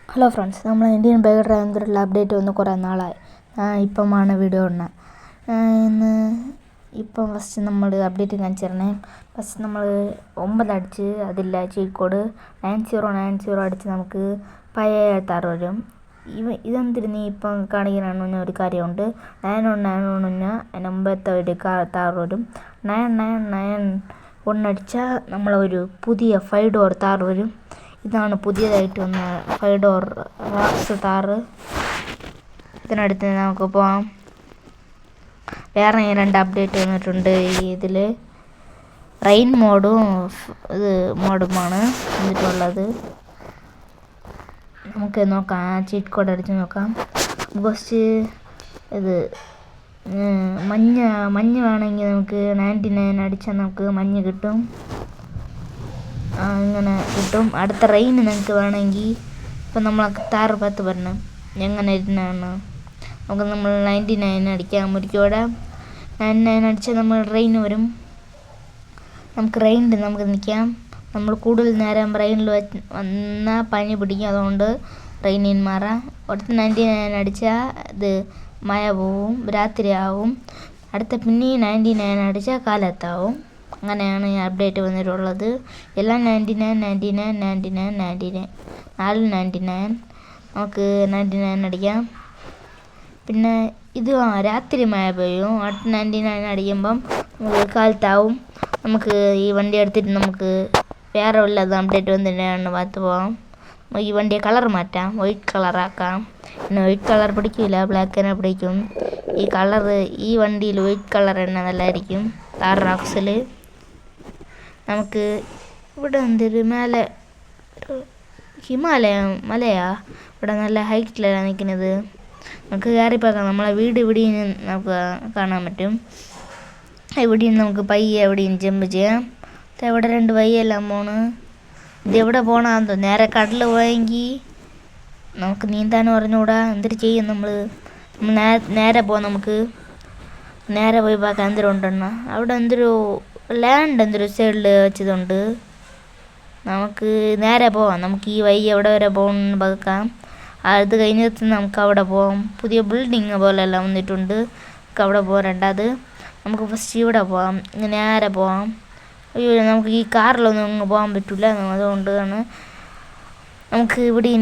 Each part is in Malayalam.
ഹലോ ഫ്രണ്ട്സ്, നമ്മൾ ഇന്ത്യൻ ബൈക്ക് ഡ്രൈവറിലുള്ള അപ്ഡേറ്റ് വന്ന് കുറേ നാളായി. ഇപ്പമാണ് വീഡിയോ ഇടുന്നത്. ഇപ്പം ഫസ്റ്റ് നമ്മൾ അപ്ഡേറ്റ് കാണിച്ചു തരണേ. ഫസ്റ്റ് നമ്മൾ 9 അടിച്ച് അതില്ല ചീറ്റ് കോഡ് 9090 അടിച്ച് നമുക്ക് പഴയ താറ് വരും. ഇതെന്തിന് ഇപ്പം കാണിക്കാനാണ് ഒരു കാര്യമുണ്ട്. 9191 മുമ്പത്തെ ഒരു താറ് വരും. 9991 അടിച്ചാൽ നമ്മളൊരു പുതിയ 5 ഡോർ താറ് വരും. ഇതാണ് പുതിയതായിട്ട് വന്ന 5 ഡോർ റോക്സ് താറ്. ഇതിനടുത്ത് നമുക്ക് പോകാം. വേറെ 2 അപ്ഡേറ്റ് വന്നിട്ടുണ്ട്. ഇതിൽ റെയിൻ മോഡും മോഡുമാണ് വന്നിട്ടുള്ളത്. നമുക്ക് നോക്കാം, ചീറ്റ് കോഡ് അടിച്ച് നോക്കാം. ഫസ്റ്റ് ഇത് മഞ്ഞ് വേണമെങ്കിൽ നമുക്ക് 99 അടിച്ചാൽ നമുക്ക് മഞ്ഞ് കിട്ടും. ഇങ്ങനെ കിട്ടും. അടുത്ത റെയിൻ നിങ്ങൾക്ക് വേണമെങ്കിൽ ഇപ്പം നമ്മൾ താറ് 10 പറഞ്ഞു എങ്ങനെ ഇരുന്നാണ് നമുക്ക് നമ്മൾ 99 അടിക്കാം. ഒരിക്കലൂടെ 99 അടിച്ചാൽ നമ്മൾ റെയിൻ വരും. നമുക്ക് റെയിനിൽ നമുക്ക് നിൽക്കാം. നമ്മൾ കൂടുതൽ നേരം റെയിനിൽ വന്നാൽ പനി പിടിക്കും. അതുകൊണ്ട് റെയിനിൽ മാറാം. അടുത്ത 99 അടിച്ചാൽ ഇത് മഴ പോവും, രാത്രിയാവും. അടുത്ത പിന്നെ 99 അടിച്ചാൽ കാലത്താവും. അങ്ങനെയാണ് ഈ അപ്ഡേറ്റ് വന്നിട്ടുള്ളത്. എല്ലാം 99 4 99 നമുക്ക് 99 അടിക്കാം. പിന്നെ ഇത് രാത്രി മഴ പെയ്യും. അടുത്ത 99 അടിക്കുമ്പം നമുക്ക് കാലത്താവും. നമുക്ക് ഈ വണ്ടി എടുത്തിട്ട് നമുക്ക് വേറെ ഉള്ളത് അപ്ഡേറ്റ് വന്നിട്ടാണ് ഭാഗത്ത് പോകാം. ഈ വണ്ടിയെ കളർ മാറ്റാം, വൈറ്റ് കളറാക്കാം. പിന്നെ വൈറ്റ് കളർ പിടിക്കില്ല, ബ്ലാക്ക് തന്നെ പിടിക്കും. ഈ കളർ ഈ വണ്ടിയിൽ വൈറ്റ് കളർ തന്നെ നല്ലതായിരിക്കും. താർ റോക്സിൽ നമുക്ക് ഇവിടെ എന്തൊരു മേലെ മലയാ ഇവിടെ നല്ല ഹൈറ്റിലാണ് നിൽക്കുന്നത്. നമുക്ക് കയറിപ്പോക്കാം. നമ്മളെ വീട് ഇവിടെയും നമുക്ക് കാണാൻ പറ്റും. ഇവിടെയും നമുക്ക് പയ്യെ എവിടെയും ജമ്പ് ചെയ്യാം. ഇവിടെ 2 വയ്യെല്ലാം പോണ്. ഇത് എവിടെ പോകണമെന്ന് തോന്നുന്നു. നേരെ കടലിൽ പോയെങ്കിൽ നമുക്ക് നീന്താനും അറിഞ്ഞുകൂടാ. എന്തൊരു ചെയ്യും നമ്മൾ നേരെ പോകാം. നമുക്ക് നേരെ പോയി பார்ക്കാം എന്തൊരു ഉണ്ടെന്ന്. അവിടെ എന്തൊരു ലാൻഡ് എന്തൊരു സൈഡിൽ വെച്ചതുണ്ട്. നമുക്ക് നേരെ പോവാം. നമുക്ക് ഈ വഴി എവിടെ വരെ പോകണമെന്ന് பார்ക്കാം. അത് കഴിഞ്ഞിട്ട് നമുക്ക് അവിടെ പോകാം. പുതിയ ബിൽഡിങ് പോലെല്ലാം വന്നിട്ടുണ്ട്. നമുക്ക് അവിടെ പോകാം. രണ്ടാമത് നമുക്ക് ഫസ്റ്റ് ഇവിടെ പോകാം. നേരെ പോകാം. അയ്യോ, നമുക്ക് ഈ കാറിലൊന്നും അങ്ങ് പോകാൻ പറ്റില്ല. അതുകൊണ്ടാണ് നമുക്ക് ഇവിടെ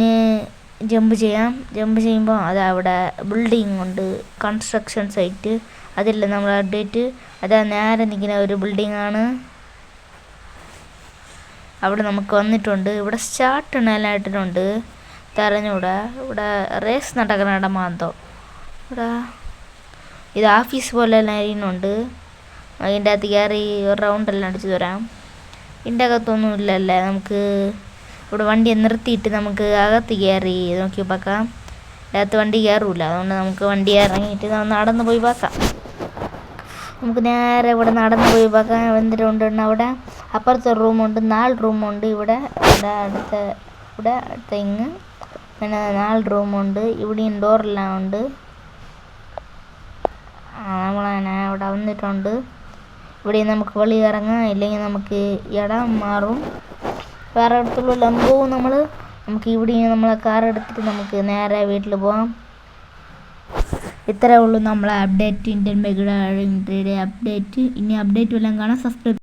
ജമ്പ് ചെയ്യാം. ജമ്പ് ചെയ്യുമ്പോൾ അതവിടെ ബിൽഡിങ് ഉണ്ട്, കൺസ്ട്രക്ഷൻ സൈറ്റ്. അതില്ല നമ്മൾ അപ്ഡേറ്റ്. അതാ നേരെ നിൽക്കുന്ന ഒരു ബിൽഡിങ്ങാണ്. അവിടെ നമുക്ക് വന്നിട്ടുണ്ട്. ഇവിടെ സ്റ്റാർട്ട് എല്ലാം ഇട്ടിട്ടുണ്ട്. തെരഞ്ഞൂടെ ഇവിടെ റേസ് നടക്കുന്ന ഇടമാന്തോ. ഇവിടെ ഇത് ഓഫീസ് പോലെ എല്ലാം ഇരിക്കുന്നുണ്ട്. അതിൻ്റെ അകത്ത് കയറി ഒരു റൗണ്ടെല്ലാം അടിച്ച് തരാം. ഇതിൻ്റെ അകത്തൊന്നും ഇല്ലല്ലേ. നമുക്ക് ഇവിടെ വണ്ടിയെ നിർത്തിയിട്ട് നമുക്ക് അകത്ത് കയറി നോക്കി பார்ക്കാം. അകത്ത് വണ്ടി കയറൂല. അതുകൊണ്ട് നമുക്ക് വണ്ടി ഇറങ്ങിയിട്ട് നടന്ന് പോയി பார்ക്കാം. നമുക്ക് നേരെ ഇവിടെ നടന്ന് പോയി பார்ക്കാം. എന്തിട്ടുണ്ട് അവിടെ അപ്പുറത്തെ റൂമുണ്ട്, 4 റൂമുണ്ട്. ഇവിടെ അടുത്ത ഇങ്ങ് പിന്നെ 4 റൂമുണ്ട്. ഇവിടെയും ഡോറെല്ലാം ഉണ്ട്. നമ്മളങ്ങനെ ഇവിടെ വന്നിട്ടുണ്ട്. ഇവിടെ നമുക്ക് വെളി ഇറങ്ങാം. ഇല്ലെങ്കിൽ നമുക്ക് ഇടം മാറും. വേറെ അടുത്തുള്ള പോവും നമ്മൾ. നമുക്ക് ഇവിടെ നമ്മളെ കാർ എടുത്തിട്ട് നമുക്ക് നേരെ വീട്ടിൽ പോകാം. ഇത്രയേ ഉള്ളൂ നമ്മളെ അപ്ഡേറ്റ്. Indian bike update. ഇനി അപ്ഡേറ്റ് വല്ലതും കാണാൻ സബ്സ്ക്രൈബ്